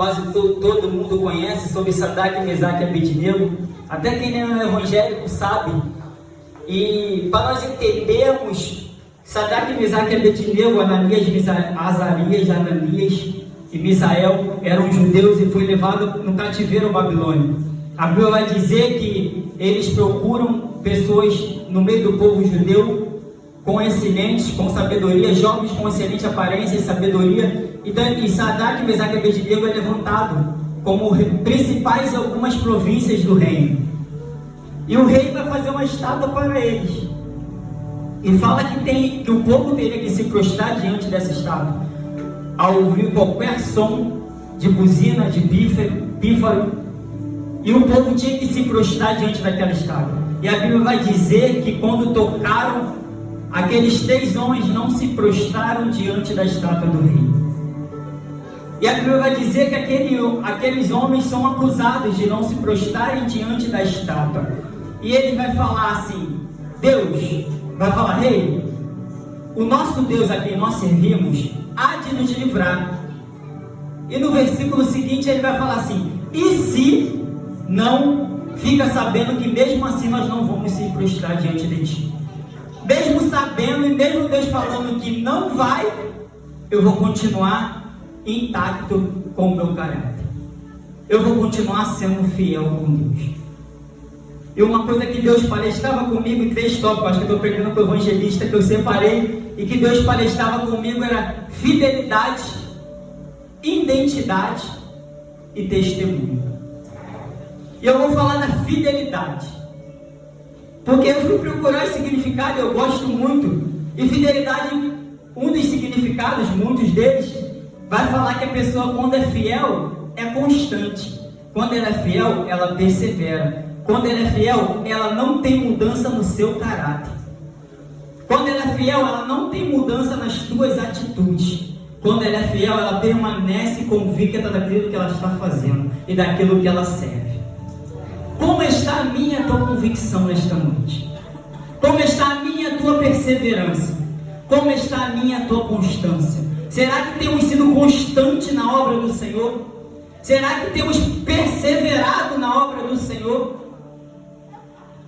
quase todo mundo conhece sobre Sadraque, Mesaque e Abednego. Até quem não é evangélico sabe. E para nós entendermos Sadraque, Mesaque e Abednego, Azarias, Ananias e Misael eram judeus e foi levado no cativeiro babilônico. A Bíblia vai dizer que eles procuram pessoas no meio do povo judeu com excelentes, com sabedoria, jovens com excelente aparência e sabedoria. Então, Sadraque, Mesaque e Abednego é levantado como principais em algumas províncias do reino. E o rei vai fazer uma estátua para eles. E fala que o povo teria que se prostrar diante dessa estátua ao ouvir qualquer som de buzina, de pífaro, e o povo tinha que se prostrar diante daquela estátua. E a Bíblia vai dizer que quando tocaram, aqueles 3 homens não se prostraram diante da estátua do rei. E a Bíblia vai dizer que aqueles homens são acusados de não se prostrarem diante da estátua. E ele vai falar assim, Deus vai falar, rei, o nosso Deus a quem nós servimos há de nos livrar. E no versículo seguinte ele vai falar assim, e se não, fica sabendo que mesmo assim nós não vamos se prostrar diante de ti. Mesmo sabendo e mesmo Deus falando que não vai, eu vou continuar intacto com o meu caráter. Eu vou continuar sendo fiel com Deus. E uma coisa que Deus palestrava comigo em 3 tópicos, acho que eu estou perdendo para o evangelista que eu separei, e que Deus palestrava comigo era fidelidade, identidade e testemunho. E eu vou falar da fidelidade, porque eu fui procurar esse significado, eu gosto muito, e fidelidade, um dos significados, muitos deles, vai falar que a pessoa quando é fiel, é constante. Quando ela é fiel, ela persevera. Quando ela é fiel, ela não tem mudança no seu caráter. Quando ela é fiel, ela não tem mudança nas suas atitudes. Quando ela é fiel, ela permanece convicta daquilo que ela está fazendo e daquilo que ela serve. Como está a minha e a tua convicção nesta noite? Como está a minha e a tua perseverança? Como está a minha e a tua constância? Será que temos sido constantes na obra do Senhor? Será que temos perseverado na obra do Senhor?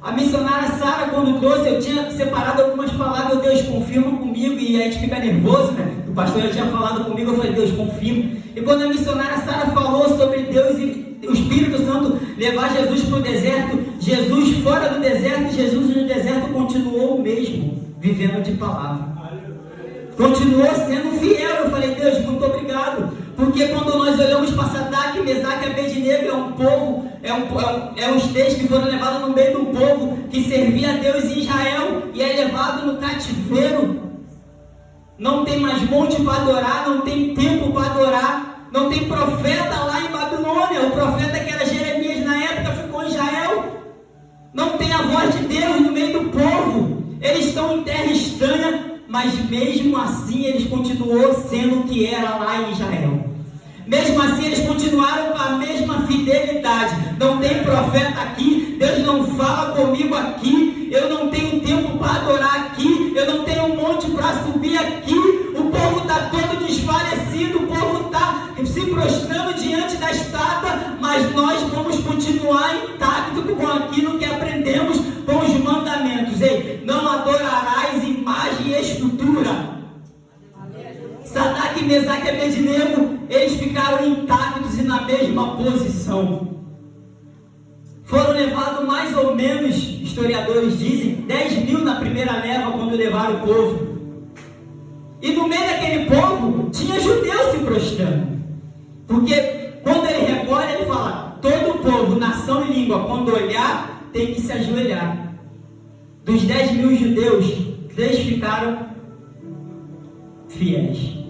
A missionária Sara, quando trouxe, eu tinha separado algumas palavras, Deus confirma comigo, e a gente fica nervoso, né? O pastor já tinha falado comigo, eu falei, Deus confirma. E quando a missionária Sara falou sobre Deus e o Espírito Santo levar Jesus para o deserto, Jesus fora do deserto, Jesus no deserto continuou o mesmo, vivendo de palavra. Continuou sendo fiel. Eu falei, Deus, muito obrigado, porque quando nós olhamos para Sadraque, Mesaque e Abednego, é um povo, os 3 que foram levados no meio do povo que servia a Deus em Israel e é levado no cativeiro. Não tem mais monte para adorar, não tem templo para adorar, não tem profeta lá em Babilônia. O profeta que era Jeremias na época ficou em Israel. Não tem a voz de Deus no meio do povo. Eles estão em terra estranha, mas mesmo assim eles continuou sendo o que era lá em Israel. Mesmo assim eles continuaram com a mesma fidelidade. Não tem profeta aqui, Deus não fala comigo aqui, eu não tenho tempo para adorar aqui, eu não tenho um monte para subir aqui, o povo está todo desfalecido, o povo está se prostrando diante da estátua, mas nós vamos continuar intacto com aquilo que aprendemos com os mandamentos. Ei, não adorarás imagem e escultura. Sadraque, Mesaque e Abednego, eles ficaram intactos e na mesma posição. Foram levados mais ou menos, historiadores dizem, 10 mil na primeira leva quando levaram o povo. E no meio daquele povo, tinha judeus se prostrando. Porque quando ele recolhe, ele fala, todo o povo, nação e língua, quando olhar, tem que se ajoelhar. Dos 10 mil judeus, 3 ficaram fiéis.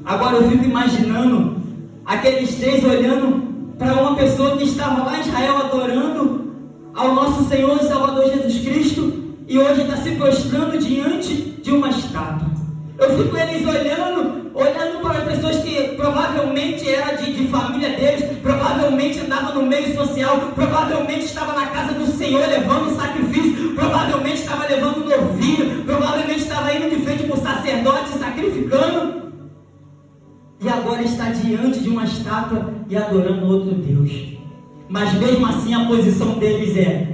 Agora eu fico imaginando aqueles 3 olhando para uma pessoa que estava lá em Israel adorando ao nosso Senhor e Salvador Jesus Cristo e hoje está se prostrando diante de uma estátua. Eu fico eles olhando para pessoas que provavelmente era de família deles, provavelmente andava no meio social, provavelmente estava na casa do Senhor levando sacrifício, provavelmente estava levando novilho, provavelmente estava indo de frente para o sacerdote sacrificando. e agora está diante de uma estátua e adorando outro Deus. Mas mesmo assim a posição deles é: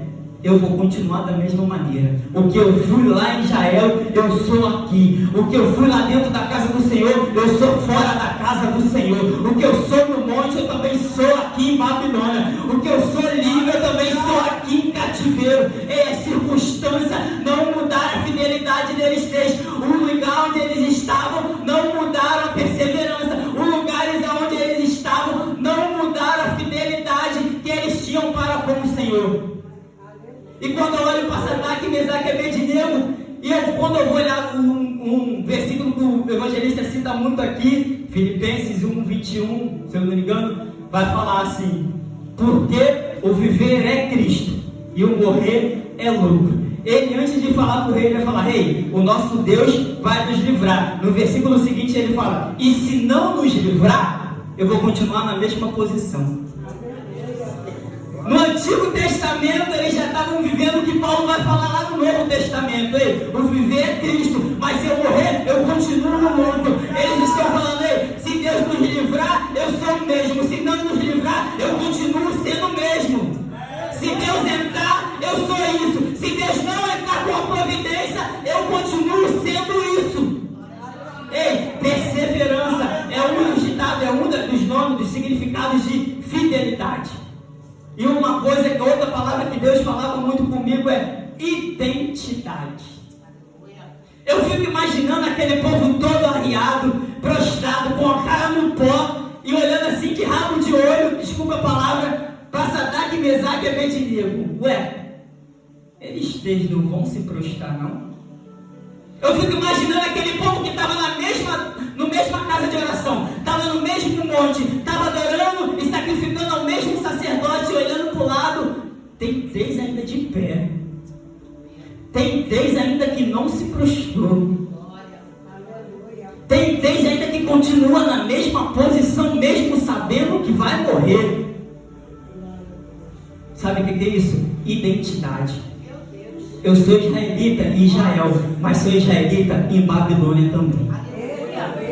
eu vou continuar da mesma maneira. O que eu fui lá em Israel, eu sou aqui. O que eu fui lá dentro da casa do Senhor, eu sou fora da casa do Senhor. O que eu sou no monte, eu também sou aqui em Babilônia. O que eu sou livre, eu também sou aqui em cativeiro. É circunstância, não mudaram a fidelidade deles três. O lugar onde eles estavam, não mudaram a perseverança. Os lugares onde eles estavam, não mudaram a fidelidade que eles tinham para com o Senhor. E quando eu olho para Sadraque, Mesaque e Abednego, quando eu vou olhar um versículo que o evangelista cita muito aqui, Filipenses 1:21, se eu não me engano, vai falar assim: porque o viver é Cristo e o morrer é lucro. Ele, antes de falar para o rei, ele vai falar: rei, o nosso Deus vai nos livrar. No versículo seguinte ele fala: e se não nos livrar, eu vou continuar na mesma posição. No Antigo Testamento eles já estavam vivendo o que Paulo vai falar lá no Novo Testamento. O viver é Cristo, mas se eu morrer, eu continuo no mundo. Eles estão falando: se Deus nos livrar, eu sou o mesmo. Se não nos livrar, eu continuo sendo o mesmo. Se Deus entrar, eu sou isso. Se Deus não entrar com a providência, eu continuo sendo isso. Perseverança é um dos ditados, é um dos nomes, dos significados de fidelidade. E uma coisa, que outra palavra que Deus falava muito comigo é identidade. Eu fico imaginando aquele povo todo arriado, prostrado, com a cara no pó, e olhando assim de rabo de olho, desculpa a palavra, para Sadraque, Mesaque e Abednego. Eles três não vão se prostrar, não? Eu fico imaginando aquele povo que estava na mesma casa de oração, estava no mesmo monte, estava adorando e sacrificando ao mesmo sacerdote, olhando para o lado. Tem três ainda de pé. Tem três ainda que não se prostrou. Tem três ainda que continua na mesma posição, mesmo sabendo que vai morrer. Sabe o que é isso? Identidade. Eu sou israelita em Israel, mas sou israelita em Babilônia também.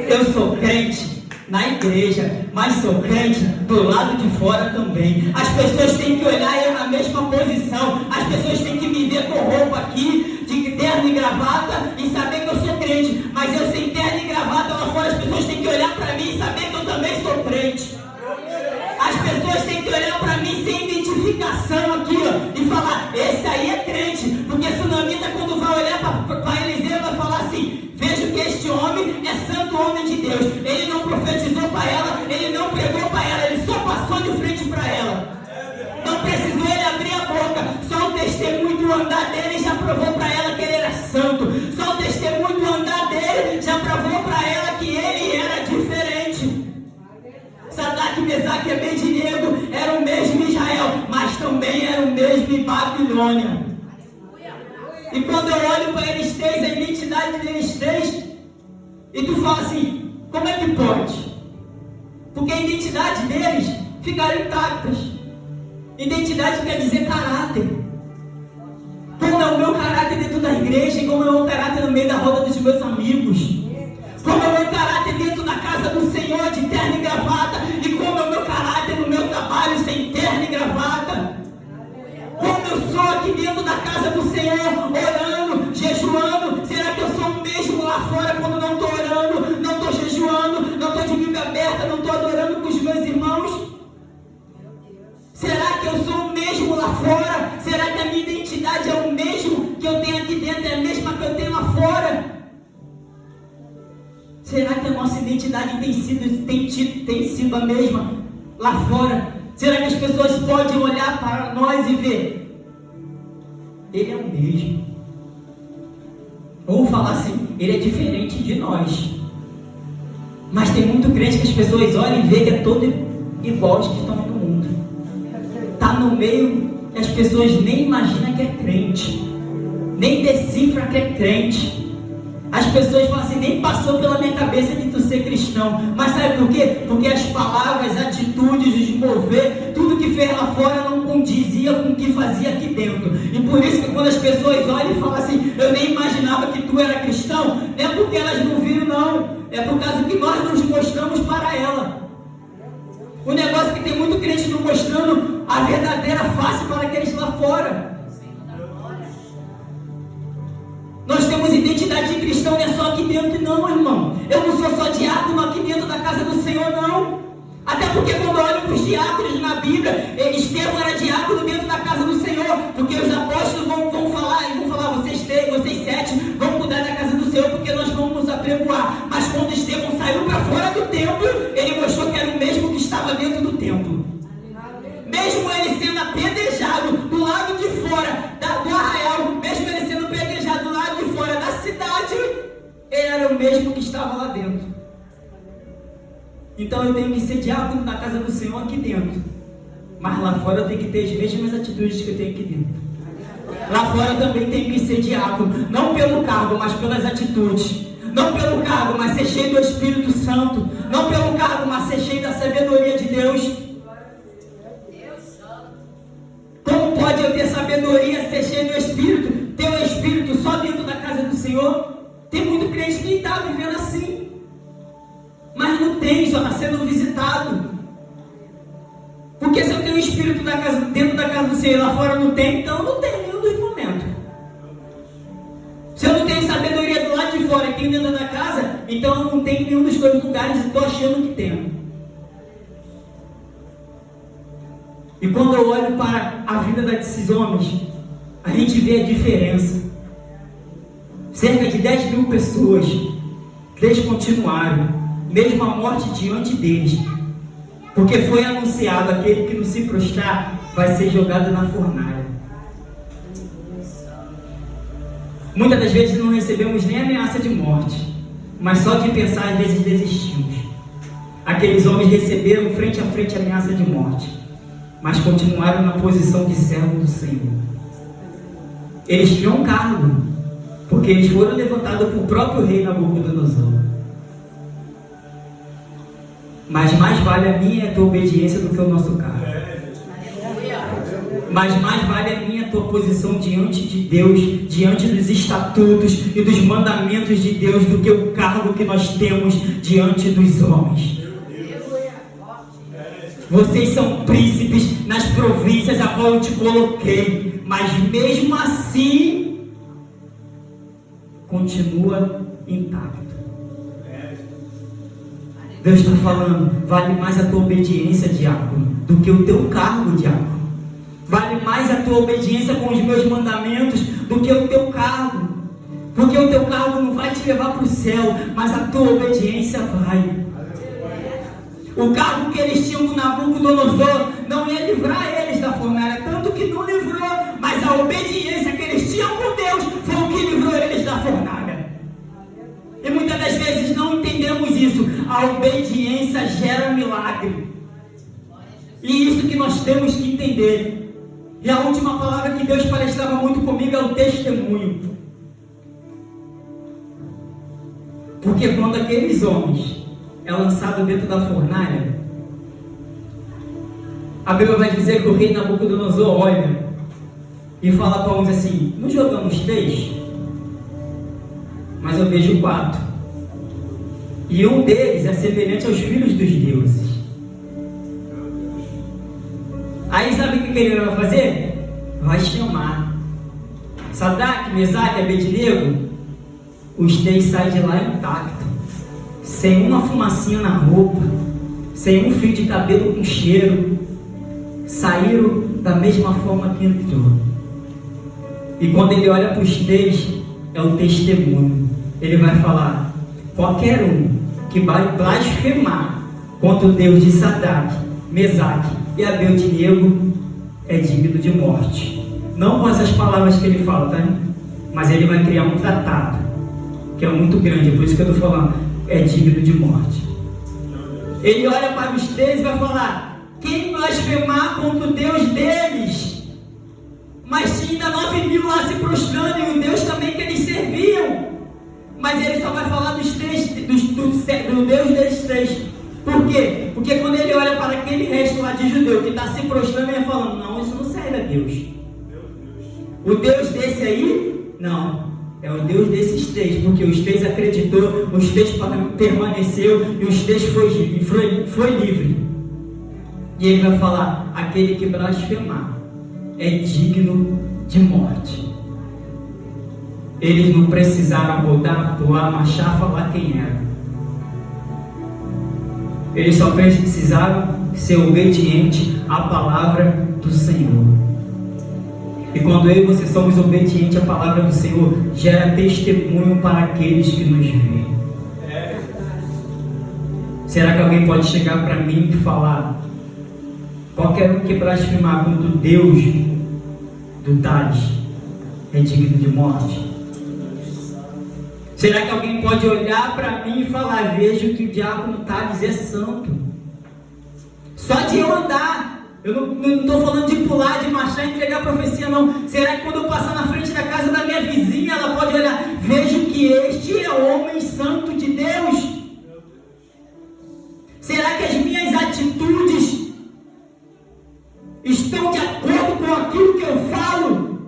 Eu sou crente na igreja, mas sou crente do lado de fora também. As pessoas têm que olhar eu na mesma posição. As pessoas têm que me ver com roupa aqui, de terno e gravata, e saber que eu sou crente. Mas eu sem terno e gravata lá fora, as pessoas têm que olhar para mim e saber que eu também sou crente. As pessoas têm que olhar para mim sem identificação aqui, ó, e falar: esse aí é crente. Porque sunamita, quando vai olhar para Eliseu, vai falar assim: vejo que este homem é santo homem de Deus. Ele não profetizou para ela, ele não pregou para ela, ele só passou de frente para ela. Não precisou ele abrir a boca. Só o testemunho do andar dele já provou para ela que ele era santo. Só o testemunho do andar dele já provou para ela que ele era diferente. Sadraque, Mesaque e Abednego eram o mesmo em Israel, mas também eram o mesmo em Babilônia. E quando eu olho para eles três, a identidade deles três, e tu fala assim: como é que pode? Porque a identidade deles ficaram intactas. Identidade quer dizer caráter. Como é o meu caráter dentro da igreja, e como é o meu caráter no meio da roda dos meus amigos. Como é o meu caráter dentro da casa do Senhor, de terno e gravata, e como é o meu caráter no meu trabalho, sem terno e gravata. Como eu sou aqui dentro da casa do Senhor, orando, jejuando. Será que eu sou o mesmo lá fora quando não estou orando, não estou jejuando, não estou de Bíblia aberta, não estou adorando com os meus irmãos? Será que eu sou o mesmo lá fora? Será que a minha identidade é o mesmo que eu tenho aqui dentro, é a mesma que eu tenho lá fora? Será que a nossa identidade tem sido a mesma lá fora? Será que as pessoas podem olhar para nós e ver: ele é o mesmo? Ou falar assim: ele é diferente de nós. Mas tem muito crente que as pessoas olham e veem que é todo igual aos que estão no mundo. Está no meio e as pessoas nem imaginam que é crente, nem decifram que é crente. As pessoas falam assim: nem passou pela minha cabeça de tu ser cristão. Mas sabe por quê? Porque as palavras, as atitudes, os mover, tudo que fez lá fora não condizia com o que fazia aqui dentro. E por isso que quando as pessoas olham e falam assim: eu nem imaginava que tu era cristão, não é porque elas não viram, não. É é por causa que nós nos mostramos para ela. O negócio é que tem muito crente não mostrando a verdadeira face para aqueles lá fora. Nós temos identidade de cristão, não é só aqui dentro não, irmão. Eu não sou só diácono aqui dentro da casa do Senhor, não. Até porque quando eu olho para os diáconos na Bíblia, Estevão era diácono dentro da casa do Senhor, porque os apóstolos vão falar, vocês 7 vão cuidar da casa do Senhor, porque nós vamos nos apregoar. Mas quando Estevão saiu para fora do templo, ele mostrou que era o mesmo que estava dentro do templo. Mesmo ele sendo apedrejado do lado de fora do arraial, mesmo ele sendo apedrejado do lado de fora da cidade, ele era o mesmo que estava lá dentro. Então eu tenho que ser diácono na casa do Senhor aqui dentro, mas lá fora eu tenho que ter as mesmas atitudes que eu tenho aqui dentro. Lá fora eu também tenho que ser diácono, não pelo cargo, mas pelas atitudes. Não pelo cargo, mas ser cheio do Espírito Santo. Não pelo cargo, mas ser cheio da sabedoria de Deus. Como pode eu ter sabedoria, ser cheio do Espírito, ter o Espírito só dentro da casa do Senhor? Tem muito crente que está vivendo assim, mas não tem, só está sendo visitado. Porque se eu tenho o Espírito dentro da casa do Senhor e lá fora não tem, então não tem nenhum dos momentos. Se eu não tenho sabedoria do lado de fora e tenho dentro da casa, então eu não tenho nenhum dos dois lugares e estou achando que tenho. E quando eu olho para a vida desses homens, a gente vê a diferença. Cerca de 10 mil pessoas descontinuaram, mesmo a morte diante deles, porque foi anunciado: aquele que não se prostrar vai ser jogado na fornalha. Muitas das vezes não recebemos nem ameaça de morte, mas só de pensar às vezes desistimos. Aqueles homens receberam frente a frente a ameaça de morte, mas continuaram na posição de servo do Senhor. Eles tinham cargo, porque eles foram levantados por próprio rei Nabucodonosor. Mas mais vale a minha e a tua obediência do que o nosso cargo. Mas mais vale a minha e a tua posição diante de Deus, diante dos estatutos e dos mandamentos de Deus, do que o cargo que nós temos diante dos homens. Vocês são príncipes nas províncias a qual eu te coloquei, mas mesmo assim continua intacto. Deus está falando: vale mais a tua obediência, diácono, do que o teu cargo, diácono. Vale mais a tua obediência com os meus mandamentos do que o teu cargo. Porque o teu cargo não vai te levar para o céu, mas a tua obediência vai. O cargo que eles tinham com Nabucodonosor não ia livrar eles da fornalha, tanto que não livrou, mas a obediência que eles tinham com Deus foi o que livrou eles da fornalha. E muitas das vezes não entendemos isso. A obediência gera milagre. E isso que nós temos que entender. E a última palavra que Deus palestrava muito comigo é o testemunho. Porque quando aqueles homens é lançado dentro da fornalha, a Bíblia vai dizer que o rei Nabucodonosor olha e fala para uns assim: não jogamos 3? Mas eu vejo 4. E um deles é semelhante aos filhos dos deuses. Aí sabe o que ele vai fazer? Vai chamar Sadraque, Mesaque e Abednego. Os 3 saem de lá intactos, sem uma fumacinha na roupa, sem um fio de cabelo com cheiro. Saíram da mesma forma que entrou. E quando ele olha para os 3, é o testemunho. Ele vai falar: qualquer um que vai blasfemar contra o Deus de Sadraque, Mesaque e Abednego é digno de morte. Não com essas palavras que ele fala, tá? Mas ele vai criar um tratado que é muito grande, por isso que eu estou falando, é digno de morte. Ele olha para os 3 e vai falar: quem blasfemar contra o Deus deles? Mas tinha ainda 9 mil lá se prostrando, e o Deus também que eles serviam. Mas ele só vai falar dos 3, do Deus deles 3. Por quê? Porque quando ele olha para aquele resto lá de judeu que está se prostrando, ele falando: não, isso não serve a Deus. O Deus desse aí, não. É o Deus desses três, porque os três acreditou, os três permaneceu e os três foi livre. E ele vai falar: aquele que blasfemar é digno de morte. Eles não precisaram voltar, pular, marchar, falar quem era. Eles só precisaram ser obedientes à palavra do Senhor. E quando eu e você somos obedientes à palavra do Senhor, gera testemunho para aqueles que nos veem. Será que alguém pode chegar para mim e falar: qualquer um que blasfemar contra o Deus do Tales é digno de morte? Será que alguém pode olhar para mim e falar: vejo que o diácono Tales é santo? Só de eu andar, eu não estou falando de pular, de marchar e entregar a profecia, não. Será que quando eu passar na frente da casa da minha vizinha, ela pode olhar: vejo que este é o homem santo de Deus? Será que as minhas atitudes estão de acordo com aquilo que eu falo?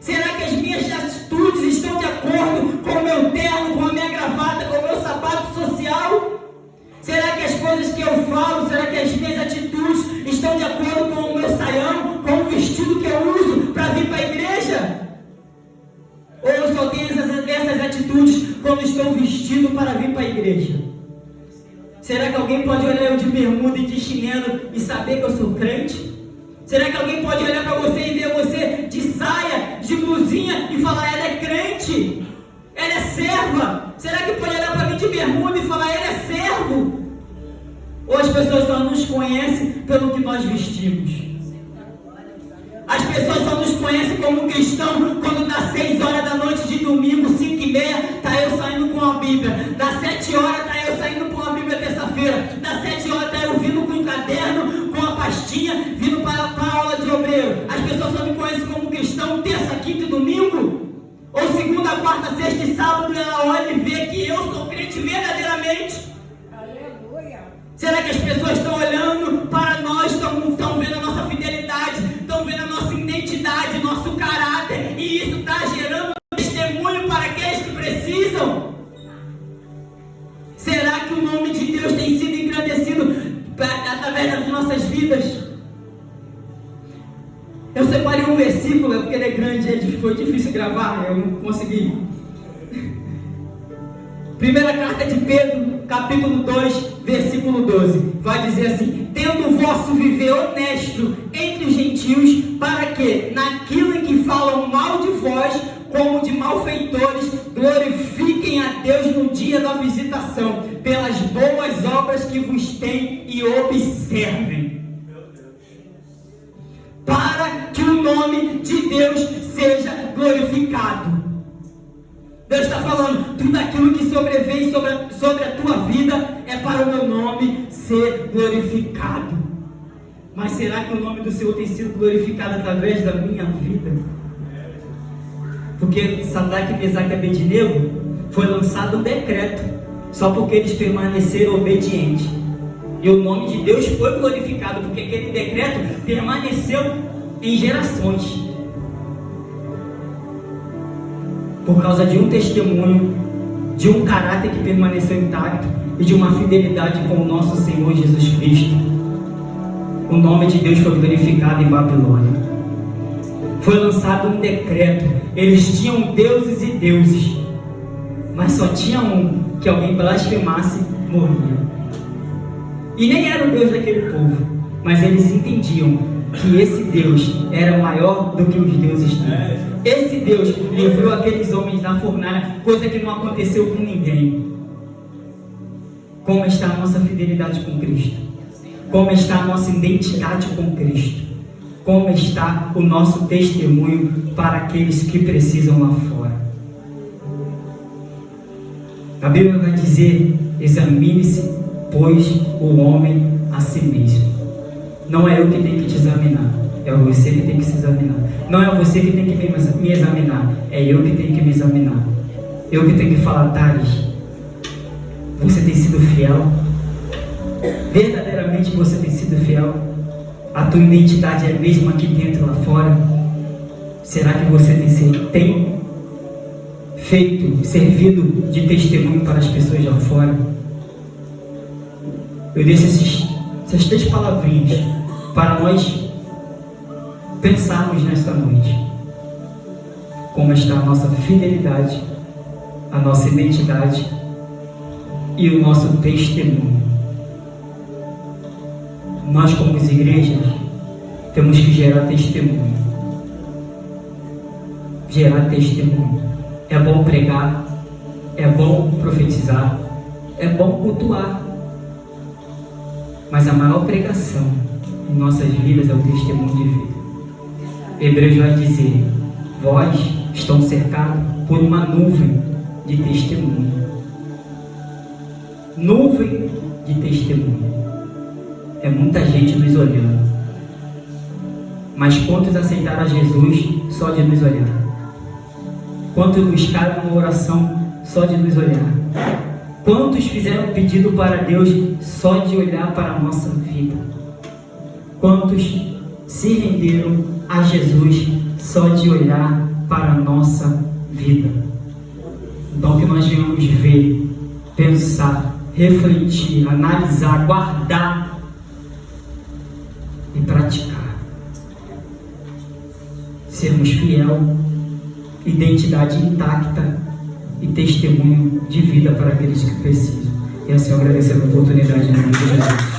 Será que as minhas atitudes estão de acordo com o meu terno, com a minha gravata, com o meu sapato social? Será que as coisas que eu falo, será que as minhas atitudes estão de acordo com o meu saião, com o vestido que eu uso para vir para a igreja? Ou eu só tenho essas atitudes quando estou vestido para vir para a igreja? Será que alguém pode olhar eu de bermuda e de chinelo e saber que eu sou crente? Será que alguém pode olhar para você e ver você de saia, de blusinha e falar: ela é crente, ela é serva? Será que pode olhar para mim de bermuda e falar: ele é servo? Ou as pessoas só nos conhecem pelo que nós vestimos? As pessoas só nos conhecem como cristão quando dá 6 horas da noite de domingo, 5h30, tá eu saindo com a Bíblia. Dá 7 horas, tá eu saindo com a Bíblia terça-feira. Dá 7 horas, tá eu vindo com um caderno, com a pastinha, vindo para a aula de obreiro. As pessoas só me conhecem como cristão terça, quinta e domingo. Ou segunda, quarta, sexta e sábado, ela olha e vê que eu sou crente verdadeiramente. Será que as pessoas estão olhando para nós, estão vendo a nossa fidelidade, estão vendo a nossa identidade, nosso caráter, e isso está gerando testemunho para aqueles que precisam? Será que o nome de Deus tem sido engrandecido através das nossas vidas? Eu separei um versículo, porque ele é grande, foi difícil gravar, eu não consegui. Primeira carta de Pedro, capítulo 2, versículo 12, vai dizer assim: tendo o vosso viver honesto entre os gentios, para que, naquilo em que falam mal de vós, como de malfeitores, glorifiquem a Deus no dia da visitação, pelas boas obras que vos têm e observem. Para que o nome de Deus seja glorificado. Deus está falando: tudo aquilo que sobrevém sobre a tua vida é para o meu nome ser glorificado. Mas será que o nome do Senhor tem sido glorificado através da minha vida? Porque Sadraque, Mesaque e Abednego foi lançado um decreto só porque eles permaneceram obedientes. E o nome de Deus foi glorificado porque aquele decreto permaneceu em gerações. Por causa de um testemunho, de um caráter que permaneceu intacto e de uma fidelidade com o nosso Senhor Jesus Cristo. O nome de Deus foi glorificado em Babilônia. Foi lançado um decreto. Eles tinham deuses e deuses, mas só tinha um, que alguém blasfemasse, morria. E nem era o Deus daquele povo, mas eles entendiam que esse Deus era maior do que os deuses deles. Esse Deus livrou aqueles homens da fornalha, coisa que não aconteceu com ninguém. Como está a nossa fidelidade com Cristo? Como está a nossa identidade com Cristo? Como está o nosso testemunho para aqueles que precisam lá fora? A Bíblia vai dizer: examine-se, pois, o homem a si mesmo. Não é eu que tenho que te examinar, é você que tem que se examinar. Não é você que tem que me examinar, é eu que tenho que me examinar. Eu que tenho que falar: Thales, você tem sido fiel? Verdadeiramente você tem sido fiel? A tua identidade é a mesma aqui dentro e lá fora? Será que você tem servido de testemunho para as pessoas lá fora. Eu deixo essas 3 palavrinhas para nós pensarmos nesta noite. Como está a nossa fidelidade, a nossa identidade e o nosso testemunho. Nós, como igrejas, temos que gerar testemunho. Gerar testemunho. É bom pregar, é bom profetizar, é bom cultuar. Mas a maior pregação em nossas vidas é o testemunho de vida. Hebreus vai dizer: vós estão cercados por uma nuvem de testemunho. Nuvem de testemunho. É muita gente nos olhando. Mas quantos aceitaram a Jesus só de nos olhar? Quantos buscaram uma oração só de nos olhar? Quantos fizeram pedido para Deus só de olhar para a nossa vida? Quantos se renderam a Jesus só de olhar para a nossa vida? Então que nós venhamos ver, pensar, refletir, analisar, guardar e praticar. Sermos fiel, identidade intacta e testemunho de vida para aqueles que precisam. E assim eu agradeço a oportunidade em nome de Jesus.